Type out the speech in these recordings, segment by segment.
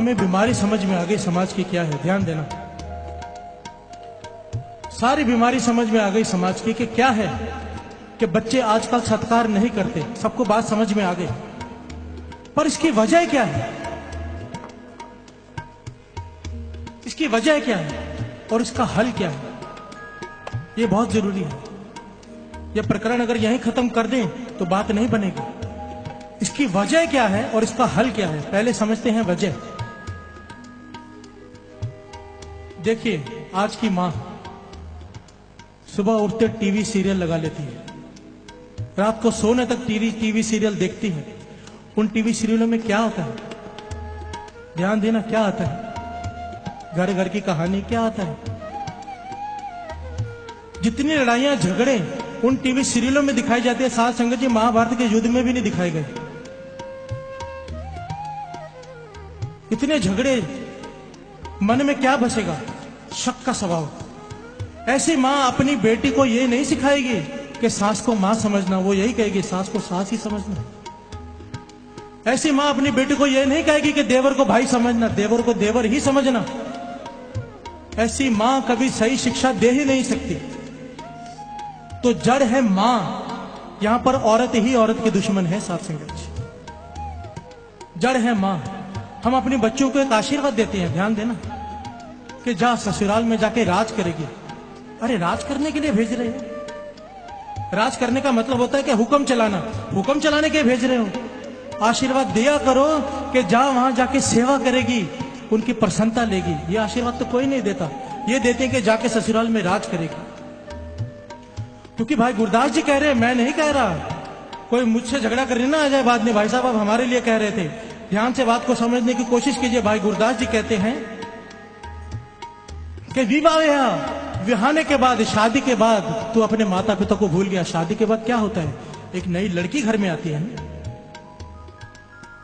हमें बीमारी समझ में आ गई समाज की क्या है। ध्यान देना, सारी बीमारी समझ में आ गई समाज की कि क्या है कि बच्चे आजकल सत्कार नहीं करते। सबको बात समझ में आ गई, पर इसकी वजह क्या है? इसकी वजह क्या है और इसका हल क्या है? ये बहुत जरूरी है। यह प्रकरण अगर यहीं खत्म कर दें तो बात नहीं बनेगी। इसकी वजह क्या है और इसका हल क्या है, पहले समझते हैं वजह। देखिए, आज की मां सुबह उठते टीवी सीरियल लगा लेती है, रात को सोने तक टीवी सीरियल देखती है। उन टीवी सीरियलों में क्या होता है? ध्यान देना, क्या आता है? घर घर की कहानी क्या आता है? जितनी लड़ाइयां झगड़े उन टीवी सीरियलों में दिखाई जाती है, साथ संगत जी महाभारत के युद्ध में भी नहीं दिखाए गए। इतने झगड़े, मन में क्या बसेगा? शक का स्वभाव। ऐसी मां अपनी बेटी को यह नहीं सिखाएगी कि सास को मां समझना, वो यही कहेगी सास को सास ही समझना। ऐसी मां अपनी बेटी को यह नहीं कहेगी कि देवर को भाई समझना, देवर को देवर ही समझना। ऐसी मां कभी सही शिक्षा दे ही नहीं सकती। तो जड़ है मां। यहां पर औरत ही औरत के दुश्मन है। साथ संगत, जड़ है मां। हम अपने बच्चों को एक आशीर्वाद देते हैं, ध्यान देना, कि जा ससुराल में जाके राज करेगी। अरे राज करने के लिए भेज रहे हो? राज करने का मतलब होता है कि हुक्म चलाना। हुक्म चलाने के भेज रहे हो? आशीर्वाद दिया करो कि जा वहां जाके सेवा करेगी, उनकी प्रसन्नता लेगी। ये आशीर्वाद तो कोई नहीं देता। ये देते हैं कि जाके ससुराल में राज करेगी। क्योंकि भाई गुरदास जी कह रहे हैं, मैं नहीं कह रहा। कोई मुझसे झगड़ा करने ना आ जाए बाद में, भाई साहब आप हमारे लिए कह रहे थे। ध्यान से बात को समझने की कोशिश कीजिए। भाई गुरदास जी कहते हैं कि विवाहने के बाद, शादी के बाद तू अपने माता पिता को भूल गया। शादी के बाद क्या होता है? एक नई लड़की घर में आती है,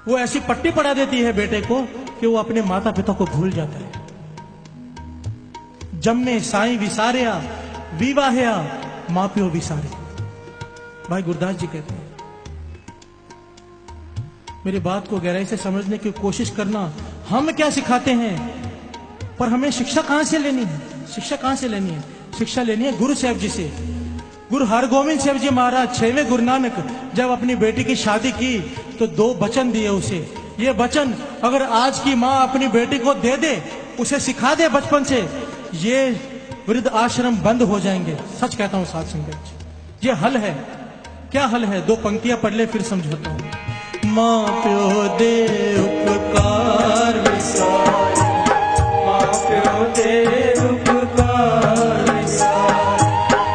वो ऐसी पट्टी पड़ा देती है बेटे को कि वो अपने माता पिता को भूल जाता है। जम्मे साईं विसारिया, विवाहया मां प्यो विसारे। भाई गुरदास जी कहते हैं। मेरी बात को गहराई से समझने की कोशिश करना। हम क्या सिखाते हैं, पर हमें शिक्षा कहां से लेनी है? शिक्षा कहां से लेनी है? शिक्षा लेनी है गुरु साहब जी से। गुरु हरगोविंद साहब जी महाराज, 6वें गुरु नानक, जब अपनी बेटी की शादी की तो 2 वचन दिए उसे। ये वचन अगर आज की मां अपनी बेटी को दे दे, उसे सिखा दे बचपन से, ये वृद्ध आश्रम बंद हो जाएंगे। सच कहता हूं साथ संगत, ये हल है। क्या हल है? 2 पंक्तियां पढ़ ले फिर समझाता हूं। मां प्यो दे उपकार विसार, मां प्यो दे उपकार विसार,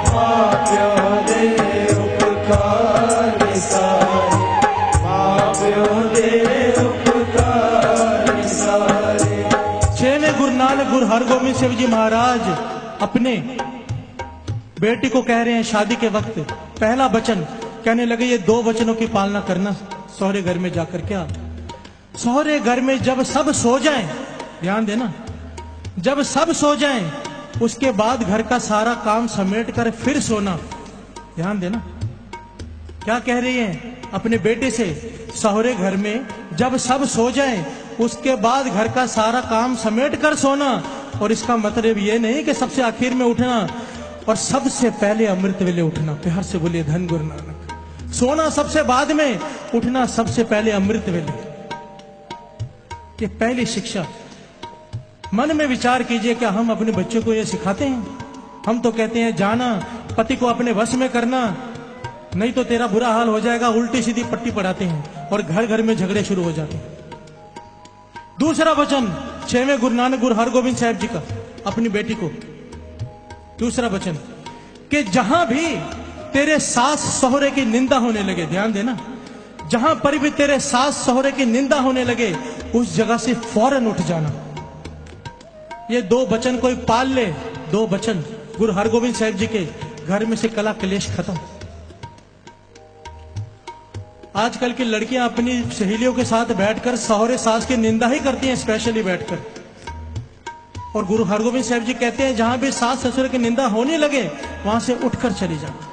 मां प्यो दे उपकार विसार, मां प्यो दे उपकार विसार। 6वें गुरु नानक गुरु हरगोविंद साहब जी महाराज अपने बेटी को कह रहे हैं शादी के वक्त, पहला वचन कहने लगे, ये 2 वचनों की पालना करना सौरे घर में जाकर। क्या? सौरे घर में जब सब सो जाएं, ध्यान देना, जब सब सो जाएं, उसके बाद घर का सारा काम समेट कर फिर सोना। ध्यान देना, क्या कह रही है अपने बेटे से? सौरे घर में जब सब सो जाएं, उसके बाद घर का सारा काम समेट कर सोना। और इसका मतलब ये नहीं कि सबसे आखिर में उठना और सबसे पहले अमृत वेले उठना। प्यार से बोलिए धन गुरु नानक। सोना सबसे बाद में, उठना सबसे पहले अमृत वेले। ये पहली शिक्षा। मन में विचार कीजिए, क्या हम अपने बच्चों को ये सिखाते हैं? हम तो कहते हैं जाना, पति को अपने वश में करना, नहीं तो तेरा बुरा हाल हो जाएगा। उल्टी सीधी पट्टी पढ़ाते हैं और घर घर में झगड़े शुरू हो जाते हैं। दूसरा वचन 6वें गुरु नानक गुरु हरगोविंद साहब जी का अपनी बेटी को, दूसरा वचन, कि जहां भी तेरे सास सहुरे की निंदा होने लगे, ध्यान देना, जहां पर भी तेरे सास सहुरे की निंदा होने लगे, उस जगह से फौरन उठ जाना। ये 2 वचन कोई पाल ले, 2 वचन गुरु हरगोविंद साहब जी के, घर में से कला क्लेश खत्म। आजकल की लड़कियां अपनी सहेलियों के साथ बैठकर सहुरे सास की निंदा ही करती हैं, स्पेशली बैठकर। और गुरु हरगोविंद साहब जी कहते हैं, जहां भी सास ससुर की निंदा होने लगे, वहां से उठकर चली जाओ।